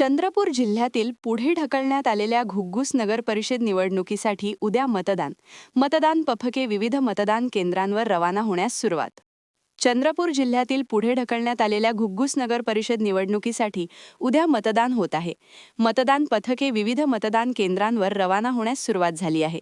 चंद्रपूर जिल्ह्यातील पुढे ढकलण्यात आलेल्या घुग्गुस नगर परिषद निवडणुकीसाठी उद्या मतदान पथके विविध मतदान केंद्रांवर रवाना होण्यास सुरुवात. चंद्रपूर जिल्ह्यातील पुढे ढकलण्यात आलेल्या घुग्गुस नगर परिषद निवडणुकीसाठी उद्या मतदान होत आहे. मतदान पथके विविध मतदान केंद्रांवर रवाना होण्यास सुरुवात झाली आहे.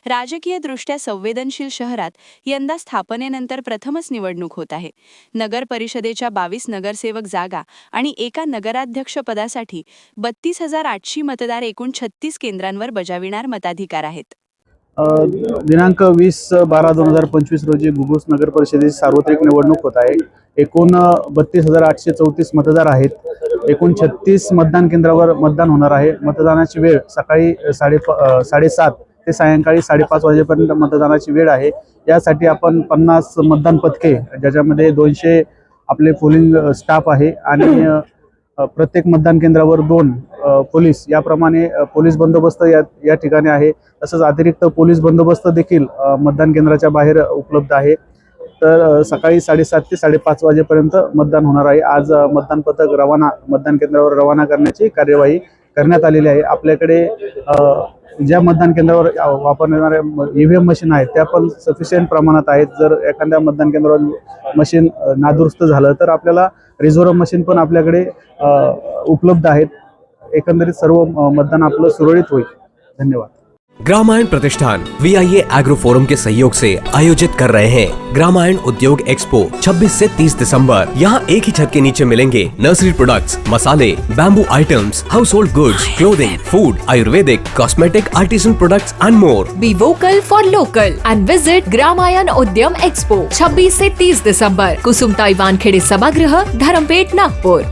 राजकीयदृष्ट्या संवेदनशील शहरात यंदा स्थापनेनंतर प्रथमच निवडणूक होत आहे. नगर परिषदेच्या 22 नगरसेवक जागा आणि एका नगराध्यक्ष पदासाठी 32,800 मतदार एकूण 36 केंद्रांवर बजाविणार मताधिकार आहेत. दिनांक 20/12/2025 रोजी घुग्गुस नगर परिषदेची सार्वत्रिक निवडणूक होत आहे. एकूण 32,834 मतदार आहेत. एकूण 36 मतदान केंद्रावर मतदान होणार आहे. मतदानाची वेळ सकाळी 7:30 ते सायंकाळी 5:30 वाजेपर्यंत मतदानाची वेळ आहे. यासाठी आपण 50 मतदान पथके, ज्याच्यामध्ये 200 आपले पोलिंग स्टाफ आहे आणि प्रत्येक मतदान केंद्रावर 2 पोलीस, याप्रमाणे पोलीस बंदोबस्त या ठिकाणी आहे. तसंच अतिरिक्त पोलीस बंदोबस्त देखील मतदान केंद्राच्या बाहेर उपलब्ध आहे. तर सकाळी 7:30 ते 5:30 वाजेपर्यंत मतदान होणार आहे. आज मतदान पथक मतदान केंद्रावर रवाना करण्याची कार्यवाही करण्यात आलेली आहे. आपल्याकडे ज्या मतदान केंद्रावर वापरणाऱ्या EVM मशीन आहेत त्या पण सफिशियंट प्रमाणात आहेत. जर एखाद्या मतदान केंद्रावर मशीन नादुरुस्त झालं तर आपल्याला रिझर्व्ह मशीन पण आपल्याकडे उपलब्ध आहेत. एकंदरीत सर्व मतदान आपलं सुरळीत होईल. धन्यवाद. ग्रामायण प्रतिष्ठान VIA एग्रो फोरम के सहयोग से आयोजित कर रहे हैं ग्रामायण उद्योग एक्सपो 26 से 30 दिसंबर। यहाँ एक ही छत के नीचे मिलेंगे नर्सरी प्रोडक्ट्स, मसाले, bamboo items, house hold goods, clothing, food, Ayurvedic, cosmetic, artisan products and more. Be vocal for local end visit Gramayan उद्यम एक्सपो 26 से 30 दिसंबर, कुसुमताई वानखेड़े सभागृह, धरमपेट, नागपुर।